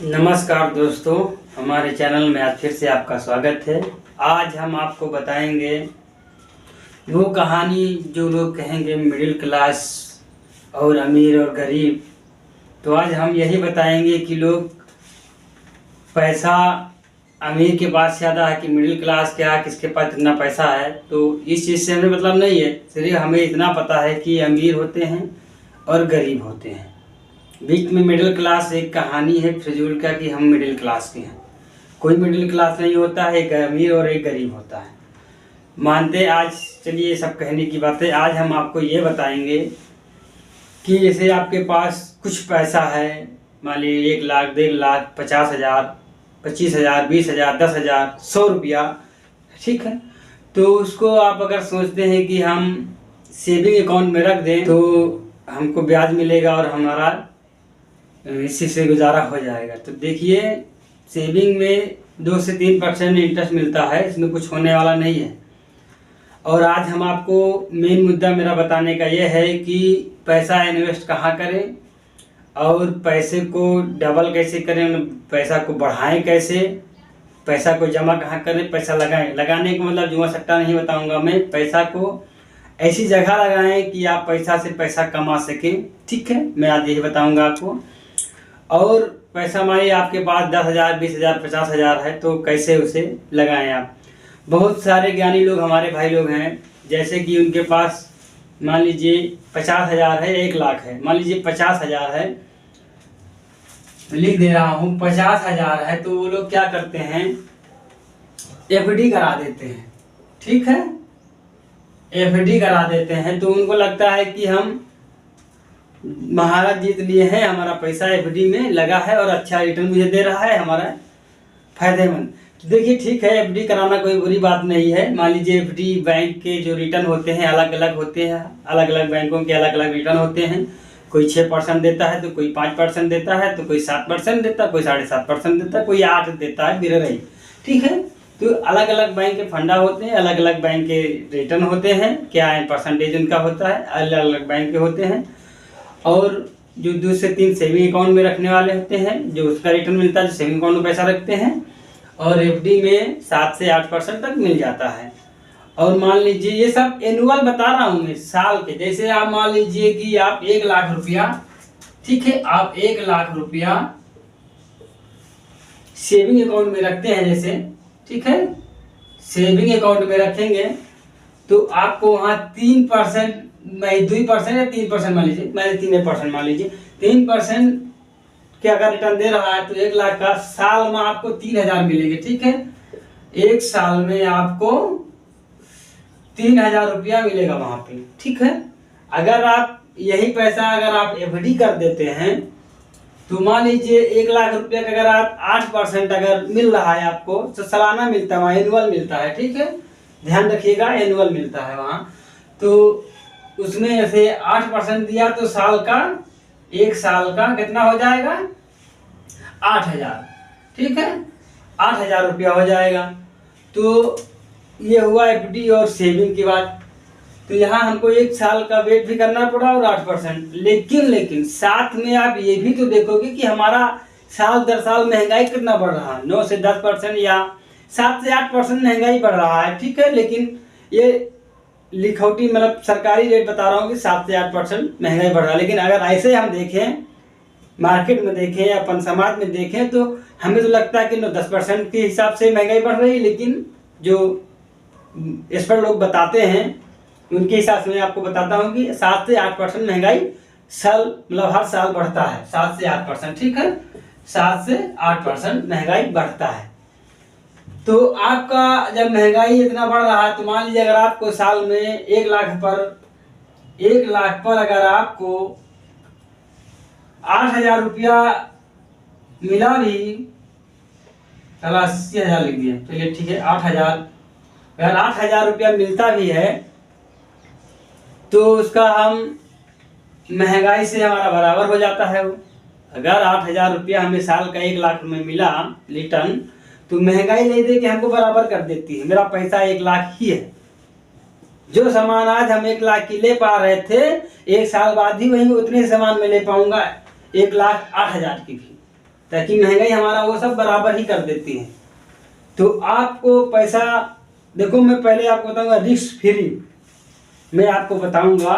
नमस्कार दोस्तों, हमारे चैनल में आज फिर से आपका स्वागत है। आज हम आपको बताएंगे वो कहानी जो लोग कहेंगे मिडिल क्लास और अमीर और गरीब। तो आज हम यही बताएंगे कि लोग पैसा अमीर के पास ज़्यादा है कि मिडिल क्लास क्या, किसके पास कितना पैसा है। तो इस चीज़ से हमें मतलब नहीं है, सिर्फ हमें इतना पता है कि अमीर होते हैं और गरीब होते हैं। बीच में मिडिल क्लास एक कहानी है फिजूल का कि हम मिडिल क्लास के हैं। कोई मिडिल क्लास नहीं होता है, एक अमीर और एक गरीब होता है। मानते आज चलिए सब कहने की बात है। आज हम आपको ये बताएंगे कि जैसे आपके पास कुछ पैसा है, मान लीजिए 1 लाख, 1.5 लाख, 50,000, 25,000, 20,000, 10,000, 100 रुपया, ठीक है। तो उसको आप अगर सोचते हैं कि हम सेविंग अकाउंट में रख दें तो हमको ब्याज मिलेगा और हमारा इसी से गुजारा हो जाएगा। तो देखिए, सेविंग में 2 से 3% इंटरेस्ट मिलता है, इसमें कुछ होने वाला नहीं है। और आज हम आपको मेन मुद्दा मेरा बताने का ये है कि पैसा इन्वेस्ट कहाँ करें और पैसे को डबल कैसे करें, पैसा को बढ़ाएं कैसे, पैसा को जमा कहाँ करें, पैसा लगाएं। लगाने का मतलब जुआ सट्टा नहीं बताऊंगा मैं, पैसा को ऐसी जगह लगाएं कि आप पैसा से पैसा कमा सकें, ठीक है। मैं आज यही बताऊंगा आपको। और पैसा मानिए आपके पास 10,000, 20,000, 50,000 है तो कैसे उसे लगाएं आप। बहुत सारे ज्ञानी लोग हमारे भाई लोग हैं, जैसे कि उनके पास मान लीजिए 50,000 है, 1 लाख है, मान लीजिए 50,000 है, लिख दे रहा हूँ 50,000 है। तो वो लोग क्या करते हैं, एफडी करा देते हैं, ठीक है। एफडी करा देते हैं तो उनको लगता है कि हम महाराज जीत लिए हैं, हमारा पैसा एफडी में लगा है और अच्छा रिटर्न मुझे दे रहा है, हमारा फायदेमंद। तो देखिए ठीक है, एफडी कराना कोई बुरी बात नहीं है। मान लीजिए एफडी बैंक के जो रिटर्न होते हैं अलग अलग होते हैं, अलग अलग बैंकों के अलग अलग रिटर्न होते हैं। कोई 6% देता है तो कोई 5% देता है, तो कोई 7% देता है, कोई 7.5% देता है, कोई 8 देता है, बिर रही, ठीक है। तो अलग अलग बैंक के फंडा होते हैं, अलग अलग बैंक के रिटर्न होते हैं, क्या है परसेंटेज उनका होता है, अलग अलग बैंक के होते हैं। और जो 2 से 3 सेविंग अकाउंट में रखने वाले होते हैं, जो उसका रिटर्न मिलता है, जो सेविंग अकाउंट में पैसा रखते हैं। और एफडी में 7 से 8% तक मिल जाता है। और मान लीजिए ये सब एनुअल बता रहा हूँ मैं, साल के। जैसे आप मान लीजिए कि आप 1 लाख रुपया, ठीक है, आप 1 लाख रुपया सेविंग अकाउंट में रखते हैं जैसे, ठीक है, सेविंग अकाउंट में रखेंगे तो आपको वहाँ 3%, 2% या 3% मान लीजिए, मैंने 3% मान लीजिए, 3% के अगर रिटर्न दे रहा है तो 1 लाख का साल में आपको 3,000 मिलेंगे, ठीक है। 1 साल में आपको 3,000 रुपया मिलेगा वहां पे, ठीक है। अगर आप यही पैसा अगर आप एफडी कर देते हैं तो मान लीजिए 1 लाख रुपया का अगर आप 8% अगर मिल रहा है आपको, तो सालाना मिलता है वहाँ, एनुअल मिलता है, ठीक है। ध्यान रखिएगा, एनुअल मिलता है वहाँ। तो उसमें ऐसे 8% दिया तो साल का, 1 साल का कितना हो जाएगा, 8,000, ठीक है, 8,000 रुपया हो जाएगा। तो ये हुआ एफडी और सेविंग की बात। तो यहाँ हमको 1 साल का वेट भी करना पड़ा और 8%। लेकिन साथ में आप ये भी तो देखोगे कि हमारा साल दर साल महंगाई कितना बढ़ रहा है, 9 से 10% या 7 से 8% महंगाई बढ़ रहा है, ठीक है। लेकिन ये लिखौटी मतलब सरकारी रेट बता रहा हूँ कि 7 से 8% महंगाई बढ़ रहा है। लेकिन अगर ऐसे हम देखें, मार्केट में देखें या अपन समाज में देखें, तो हमें तो लगता है कि 10% के हिसाब से महंगाई बढ़ रही है। लेकिन जो इस पर लोग बताते हैं उनके हिसाब से मैं आपको बताता हूँ कि 7 से 8% महंगाई साल मतलब हर साल बढ़ता है, 7 से 8%, ठीक है। 7 से 8% महंगाई बढ़ता है। तो आपका जब महंगाई इतना बढ़ रहा है तो मान लीजिए अगर आपको साल में 1 लाख पर अगर आपको 8,000 रुपया मिला भी, चला 80,000 लिख दिया, चलिए ठीक है, 8,000, अगर 8,000 रुपया मिलता भी है तो उसका हम महंगाई से हमारा बराबर हो जाता है वो। अगर 8,000 रुपया हमें साल का 1 लाख में मिला रिटर्न, तो महंगाई नहीं दे के हमको बराबर कर देती है। मेरा पैसा 1 लाख ही है, जो सामान आज हम 1 लाख की ले पा रहे थे, 1 साल बाद ही वही उतने सामान में ले पाऊंगा 1,08,000 की भी। ताकि महंगाई हमारा वो सब बराबर ही कर देती है। तो आपको पैसा देखो, मैं पहले आपको बताऊंगा रिस्क फ्री, मैं आपको बताऊंगा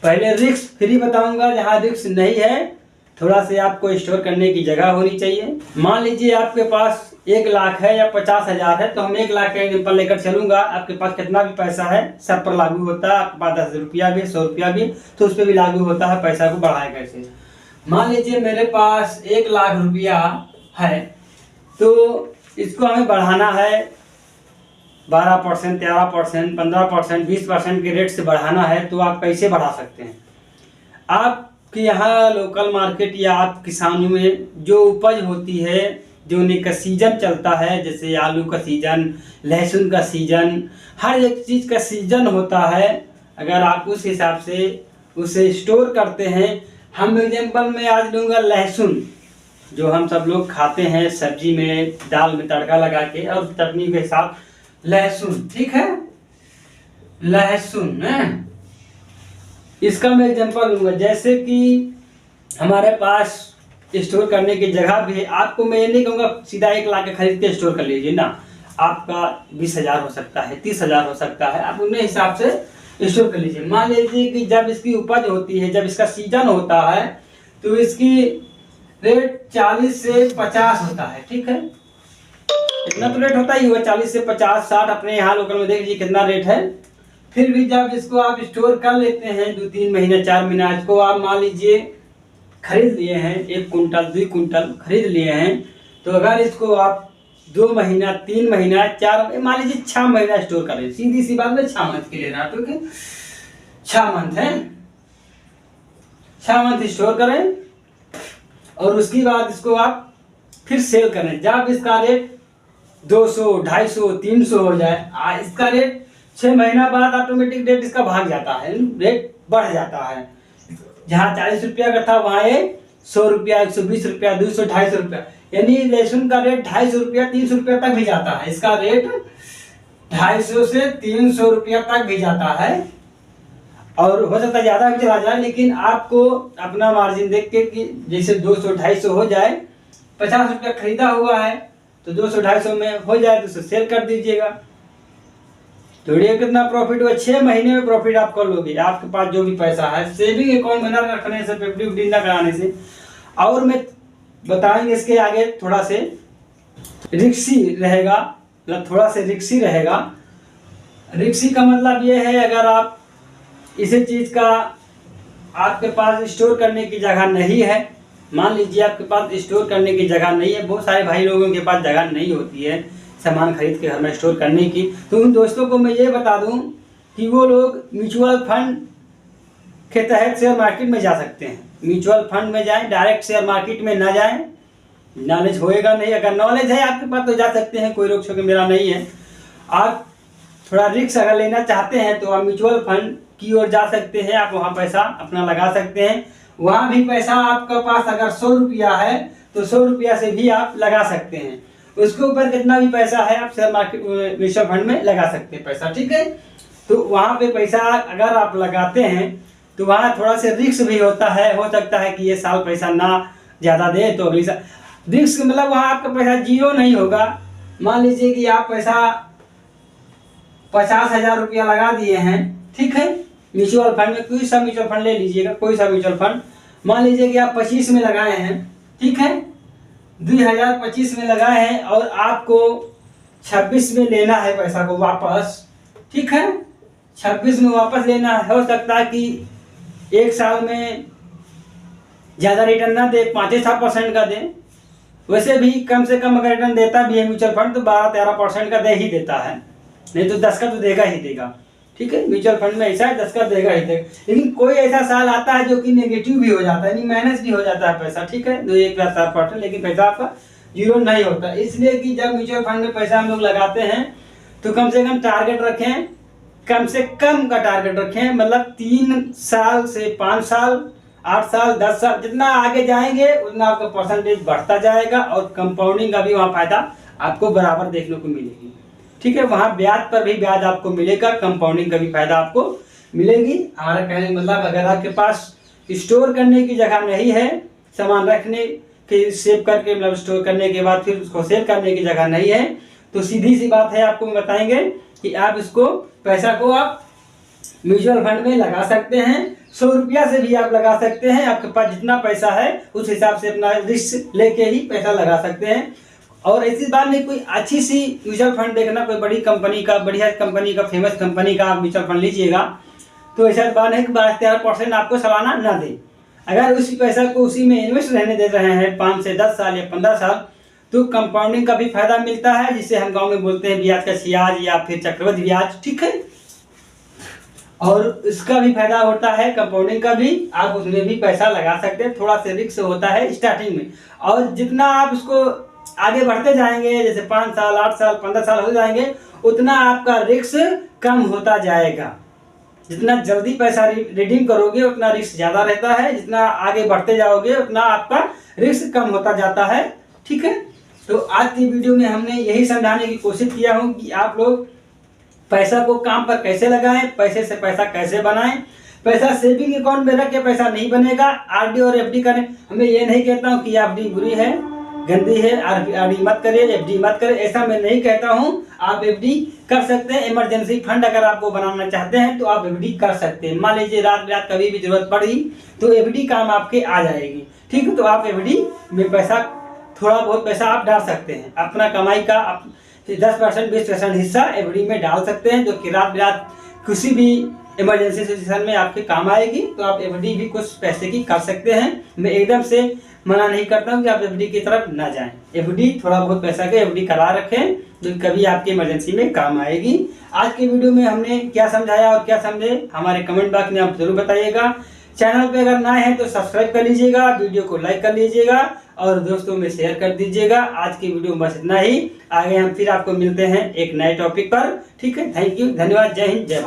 पहले रिस्क फ्री बताऊंगा, जहाँ रिस्क नहीं है थोड़ा से आपको स्टोर करने की जगह होनी चाहिए। मान लीजिए आपके पास 1 लाख है या 50,000 है, तो हम 1 लाख का एग्जाम्पल लेकर चलूंगा। आपके पास कितना भी पैसा है सब पर लागू होता है, आपके पास 10 रुपया भी 100 रुपया भी तो उस पर भी लागू होता है। पैसा को बढ़ाए कैसे, मान लीजिए मेरे पास 1 लाख रुपया है, तो इसको हमें बढ़ाना है 12%, 13%, 15%, 20% के रेट से बढ़ाना है। तो आप कैसे बढ़ा सकते हैं? आपके यहाँ लोकल मार्केट या आप किसानों में जो उपज होती है, जो उन्हीं का सीजन चलता है, जैसे आलू का सीजन, लहसुन का सीजन, हर एक चीज़ का सीजन होता है। अगर आप उस हिसाब से उसे स्टोर करते हैं, हम एग्जाम्पल में आज लूँगा लहसुन, जो हम सब लोग खाते हैं सब्जी में, दाल में तड़का लगा के और चटनी के साथ लहसुन, ठीक है, लहसुन है, इसका मैं एग्जाम्पल लूँगा। जैसे कि हमारे पास स्टोर करने की जगह भी है, आपको मैं ये नहीं कहूँगा सीधा 1 लाख का खरीद के स्टोर कर लीजिए ना, आपका 20,000 हो सकता है, 30,000 हो सकता है, आप उन्हें हिसाब से स्टोर कर लीजिए। मान लीजिए कि जब इसकी उपज होती है, जब इसका सीजन होता है, तो इसकी रेट 40 से 50 होता है, ठीक है, इतना तो रेट होता ही हुआ, 40 से 50, 60, अपने यहाँ लोकल में देख लीजिए कितना रेट है। फिर भी जब इसको आप स्टोर कर लेते हैं 2-3 महीने 4 महीना, इसको आप मान लीजिए खरीद लिए हैं 1 कुंटल 2 कुंटल खरीद लिए हैं, तो अगर इसको आप 2 महीना 3 महीना 4, मान लीजिए 6 महीना स्टोर करें, सीधी सी बात में 6 मंथ के लिए ना, क्योंकि 6 मंथ है, 6 मंथ स्टोर करें और उसके बाद इसको आप फिर सेल करें। जब इसका रेट 200, 250, 300 हो जाए, इसका रेट 6 महीना बाद ऑटोमेटिक रेट इसका भाग जाता है, रेट बढ़ जाता है। जहाँ 40 रुपया का था वहाँ ये 100 रुपया, 120 रुपया, 200, 250 रुपया, यानी लहसुन का रेट 250 रुपया, 300 रुपया तक भी जाता है। इसका रेट 250 से 300 रुपया तक भी जाता है, और हो सकता है ज़्यादा भी चला जाए, लेकिन आपको अपना मार्जिन देख के कि जैसे 200, 250 हो जाए, 50 रुपया खरीदा हुआ है तो 200, 250 में हो जाए तो उसे सेल कर दीजिएगा। तो ये कितना प्रॉफिट हुआ, 6 महीने में प्रॉफिट आप कर लोगे। आपके पास जो भी पैसा है सेविंग अकाउंट बना रखने से, पेपडी ना कराने से। और मैं बताएंगे इसके आगे थोड़ा से रिक्सी रहेगा, मतलब थोड़ा से रिक्सी रहेगा। रिक्सी का मतलब ये है, अगर आप इसी चीज़ का आपके पास स्टोर करने की जगह नहीं है, मान लीजिए आपके पास स्टोर करने की जगह नहीं है, बहुत सारे भाई लोगों के पास जगह नहीं होती है सामान खरीद के घर में स्टोर करने की, तो उन दोस्तों को मैं ये बता दूं कि वो लोग म्यूचुअल फंड के तहत शेयर मार्केट में जा सकते हैं। म्यूचुअल फंड में जाएं, डायरेक्ट शेयर मार्केट में ना जाएं, नॉलेज होएगा नहीं। अगर नॉलेज है आपके पास तो जा सकते हैं, कोई रोक टोक मेरा नहीं है। आप थोड़ा रिस्क अगर लेना चाहते हैं तो आप म्यूचुअल फंड की ओर जा सकते हैं, आप वहाँ पैसा अपना लगा सकते हैं। वहाँ भी पैसा आपके पास अगर 100 रुपया है तो 100 रुपया से भी आप लगा सकते हैं। उसके ऊपर कितना भी पैसा है आप शेयर मार्केट म्यूचुअल फंड में लगा सकते हैं पैसा, ठीक है। तो वहाँ पे पैसा अगर आप लगाते हैं तो वहाँ थोड़ा सा रिस्क भी होता है, हो सकता है कि ये साल पैसा ना ज़्यादा दे तो अगली साल रिस्क, मतलब वहाँ आपका पैसा जीरो नहीं होगा। मान लीजिए कि आप पैसा 50,000 रुपया लगा दिए हैं, ठीक है, म्यूचुअल फंड में, कोई सा म्यूचुअल फंड ले लीजिएगा, कोई सा म्यूचुअल फंड। मान लीजिए कि आप 25 में लगाए हैं, ठीक है, 2025 में लगाए हैं और आपको 26 में लेना है पैसा को वापस, ठीक है, 26 में वापस लेना है। हो सकता है कि 1 साल में ज़्यादा रिटर्न ना दे, 5-6% का दे। वैसे भी कम से कम अगर रिटर्न देता भी है म्यूचुअल फंड तो 12-13% का दे ही देता है, नहीं तो 10 का तो देगा ही देगा, ठीक है। म्यूचुअल फंड में ऐसा है 10 का देगा ही देगा। लेकिन कोई ऐसा साल आता है जो कि नेगेटिव भी हो जाता है, यानी माइनस भी हो जाता है पैसा, ठीक है, 1-4%, लेकिन पैसा आपका जीरो नहीं होता। इसलिए कि जब म्यूचुअल फंड में पैसा हम लोग लगाते हैं तो कम से कम टारगेट रखें, कम से कम का टारगेट रखें, मतलब 3 साल से 5 साल, 8 साल, 10 साल, जितना आगे जाएंगे उतना आपका परसेंटेज बढ़ता जाएगा और कंपाउंडिंग का भी वहाँ फायदा आपको बराबर देखने को मिलेगी, ठीक है। वहाँ ब्याज पर भी ब्याज आपको मिलेगा, कंपाउंडिंग का भी फायदा आपको मिलेगी। हमारा कहने का मतलब, अगर आपके पास स्टोर करने की जगह नहीं है, सामान रखने कि सेव करके मतलब स्टोर करने के बाद फिर उसको सेल करने की जगह नहीं है। तो सीधी सी बात है, आपको बताएंगे कि आप इसको पैसा को आप म्यूचुअल फंड में लगा सकते हैं। 100 रुपया से भी आप लगा सकते हैं। आपके पास जितना पैसा है उस हिसाब से अपना रिस्क लेके ही पैसा लगा सकते हैं। और ऐसी बात नहीं, कोई अच्छी सी म्यूचुअल फंड देखना, कोई बड़ी कंपनी का, बढ़िया कंपनी का, फेमस कंपनी का आप म्यूचुअल फंड लीजिएगा तो ऐसा बात है कि 12-13% आपको सालाना ना दे। अगर उसी पैसा को उसी में इन्वेस्ट रहने दे रहे हैं 5 से 10 साल या 15 साल, तो कंपाउंडिंग का भी फायदा मिलता है, जिसे हम गांव में बोलते हैं ब्याज का सियाज या फिर चक्रवृद्धि ब्याज। ठीक है, और इसका भी फायदा होता है, कंपाउंडिंग का भी, आप उसमें भी पैसा लगा सकते हैं। थोड़ा सा रिस्क होता है स्टार्टिंग में, और जितना आप उसको आगे बढ़ते जाएंगे, जैसे 5 साल 8 साल 15 साल हो जाएंगे, उतना आपका रिस्क कम होता जाएगा। जितना जल्दी पैसा रिडीम करोगे उतना रिस्क ज़्यादा रहता है, जितना आगे बढ़ते जाओगे उतना आपका रिस्क कम होता जाता है। ठीक है, तो आज की वीडियो में हमने यही समझाने की कोशिश किया हूँ कि आप लोग पैसा को काम पर कैसे लगाएं, पैसे से पैसा कैसे बनाएं। पैसा सेविंग अकाउंट में रख के पैसा नहीं बनेगा। आरडी और एफडी करें, हमें ये नहीं कहता हूँ कि एफडी बुरी है, गंदी है, आरडी मत करिए, एफडी मत करें, ऐसा मैं नहीं कहता हूँ। आप एफडी कर सकते हैं। इमरजेंसी फंड अगर आपको बनाना चाहते हैं तो आप एफडी कर सकते हैं। मान लीजिए रात बिरात कभी भी जरूरत पड़ी तो एफडी काम आपके आ जाएगी। ठीक है, तो आप एफडी में पैसा, थोड़ा बहुत पैसा आप डाल सकते हैं। अपना कमाई का 10% 20% हिस्सा एफडी में डाल सकते हैं, जो कि रात बिरात किसी भी इमरजेंसी सिचुएशन में आपके काम आएगी। तो आप एफडी भी कुछ पैसे की कर सकते हैं। मैं एकदम से मना नहीं करता हूँ कि आप एफडी की तरफ ना जाएं। एफडी थोड़ा बहुत पैसा के एफडी करा रखें, जो कभी आपकी इमरजेंसी में काम आएगी। आज के वीडियो में हमने क्या समझाया और क्या समझे, हमारे कमेंट बॉक्स में आप जरूर बताइएगा। चैनल पे अगर नए हैं तो सब्सक्राइब कर लीजिएगा, वीडियो को लाइक कर लीजिएगा और दोस्तों में शेयर कर दीजिएगा। आज की वीडियो में बस इतना ही। आगे हम फिर आपको मिलते हैं एक नए टॉपिक पर। ठीक है, थैंक यू, धन्यवाद, जय हिंद, जय भारत।